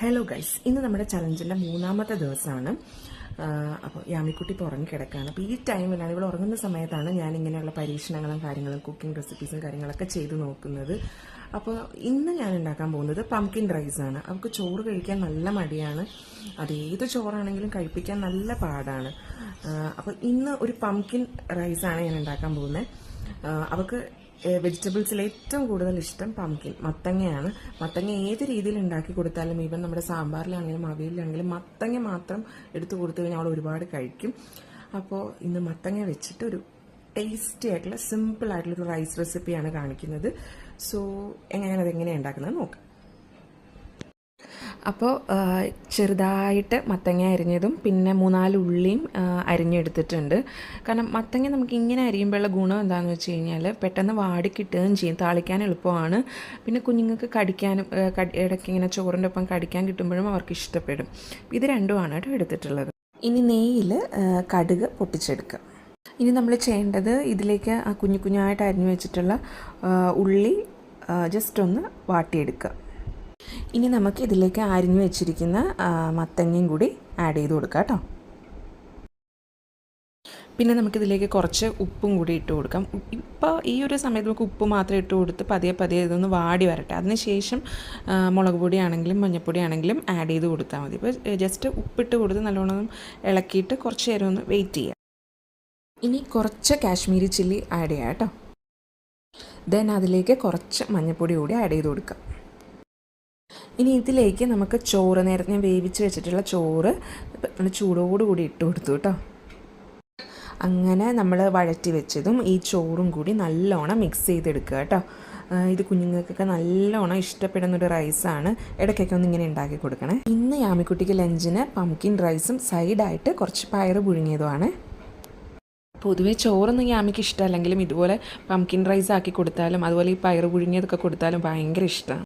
Hello guys, ഇന്ന് നമ്മുടെ ചലഞ്ചിൻ്റെ മൂന്നാമത്തെ ദിവസമാണ്. അപ്പോൾ യാമിക്കുട്ടി ഇപ്പോൾ ഉറങ്ങിക്കിടക്കുകയാണ്. അപ്പോൾ ഈ ടൈമിലാണ്, ഇവിടെ ഉറങ്ങുന്ന സമയത്താണ് ഞാൻ ഇങ്ങനെയുള്ള പരീക്ഷണങ്ങളും കാര്യങ്ങളും കുക്കിംഗ് റെസിപ്പീസും കാര്യങ്ങളൊക്കെ ചെയ്ത് നോക്കുന്നത്. അപ്പോൾ ഇന്ന് ഞാൻ ഉണ്ടാക്കാൻ പോകുന്നത് പംകിൻ റൈസാണ്. അവൾക്ക് ചോറ് കഴിക്കാൻ നല്ല മടിയാണ്. അതേത് ചോറാണെങ്കിലും കഴിപ്പിക്കാൻ നല്ല പാടാണ്. അപ്പോൾ ഇന്ന് ഒരു പംകിൻ റൈസാണ് ഞാൻ ഉണ്ടാക്കാൻ പോകുന്നത്. അവൾക്ക് വെജിറ്റബിൾസിൽ ഏറ്റവും കൂടുതൽ ഇഷ്ടം മത്തങ്ങയാണ്. മത്തങ്ങ ഏത് രീതിയിൽ ഉണ്ടാക്കി കൊടുത്താലും, ഈവൻ നമ്മുടെ സാമ്പാറിലാണെങ്കിലും അവിയലിലാണെങ്കിലും മത്തങ്ങ മാത്രം എടുത്തു കൊടുത്തു കഴിഞ്ഞാൽ അവൾ ഒരുപാട് കഴിക്കും. അപ്പോൾ ഇന്ന് മത്തങ്ങ വെച്ചിട്ട് ഒരു ടേസ്റ്റി ആയിട്ടുള്ള സിമ്പിൾ ആയിട്ടുള്ളൊരു റൈസ് റെസിപ്പിയാണ് കാണിക്കുന്നത്. സോ അതെങ്ങനെയാണ് ഉണ്ടാക്കുന്നത് നോക്കാം. അപ്പോൾ ചെറുതായിട്ട് മത്തങ്ങ അരിഞ്ഞതും പിന്നെ 3-4 ഉള്ളിയും അരിഞ്ഞെടുത്തിട്ടുണ്ട്. കാരണം മത്തങ്ങ നമുക്ക് ഇങ്ങനെ അരിയുമ്പോഴുള്ള ഗുണം എന്താണെന്ന് വെച്ച് കഴിഞ്ഞാൽ പെട്ടെന്ന് വാടി കിട്ടുകയും ചെയ്യും, താളിക്കാൻ എളുപ്പമാണ്. പിന്നെ കുഞ്ഞുങ്ങൾക്ക് കടിക്കാനും ഇടയ്ക്ക് ഇങ്ങനെ ചോറിൻ്റെ ഒപ്പം കടിക്കാൻ കിട്ടുമ്പോഴും അവർക്ക് ഇഷ്ടപ്പെടും. ഇത് രണ്ടുമാണ് കേട്ടോ എടുത്തിട്ടുള്ളത്. ഇനി നെയ്യിൽ കടുക് പൊട്ടിച്ചെടുക്കുക. ഇനി നമ്മൾ ചെയ്യേണ്ടത്, ഇതിലേക്ക് ആ കുഞ്ഞായിട്ട് അരിഞ്ഞു വെച്ചിട്ടുള്ള ഉള്ളി ജസ്റ്റ് ഒന്ന് വാട്ടിയെടുക്കുക. ഇനി നമുക്ക് ഇതിലേക്ക് അരിഞ്ഞു വെച്ചിരിക്കുന്ന മത്തങ്ങയും കൂടി ആഡ് ചെയ്ത് കൊടുക്കാം കേട്ടോ. പിന്നെ നമുക്കിതിലേക്ക് കുറച്ച് ഉപ്പും കൂടി ഇട്ട് കൊടുക്കാം. ഇപ്പോൾ ഈ ഒരു സമയത്ത് നമുക്ക് ഉപ്പ് മാത്രം ഇട്ട് കൊടുത്ത് പതിയെ ഇതൊന്ന് വാടി വരട്ടെ. അതിനുശേഷം മുളക് പൊടിയാണെങ്കിലും മഞ്ഞൾപ്പൊടി ആണെങ്കിലും ആഡ് ചെയ്ത് കൊടുത്താൽ മതി. ഇപ്പോൾ ജസ്റ്റ് ഉപ്പിട്ട് കൊടുത്ത് നല്ലോണം ഇളക്കിയിട്ട് കുറച്ച് നേരം ഒന്ന് വെയിറ്റ് ചെയ്യാം. ഇനി കുറച്ച് കാശ്മീരി ചില്ലി ആഡ് ചെയ്യാം കേട്ടോ. ദെൻ അതിലേക്ക് കുറച്ച് മഞ്ഞൾപ്പൊടി കൂടി ആഡ് ചെയ്ത് കൊടുക്കാം. ഇനി ഇതിലേക്ക് നമുക്ക് ചോറ്, നേരത്തെ ഞാൻ വേവിച്ച് വെച്ചിട്ടുള്ള ചോറ് ചൂടോടുകൂടി ഇട്ട് കൊടുത്തു കേട്ടോ. അങ്ങനെ നമ്മൾ വഴറ്റി വെച്ചതും ഈ ചോറും കൂടി നല്ലോണം മിക്സ് ചെയ്തെടുക്കുക കേട്ടോ. ഇത് കുഞ്ഞുങ്ങൾക്കൊക്കെ നല്ലോണം ഇഷ്ടപ്പെടുന്നൊരു റൈസാണ്. ഇടയ്ക്കൊക്കെ ഒന്ന് ഇങ്ങനെ ഉണ്ടാക്കി കൊടുക്കണേ. ഇന്ന് യാമിക്കുട്ടിക്ക് ലഞ്ചിന് പംകിൻ റൈസും സൈഡായിട്ട് കുറച്ച് പയറ് പുഴുങ്ങിയതുമാണ്. പൊതുവേ ചോറൊന്നും യാമിക്ക് ഇഷ്ടമല്ലെങ്കിലും ഇതുപോലെ പംകിൻ റൈസ് ആക്കി കൊടുത്താലും അതുപോലെ ഈ പയറ് പുഴുങ്ങിയതൊക്കെ കൊടുത്താലും ഭയങ്കര ഇഷ്ടമാണ്.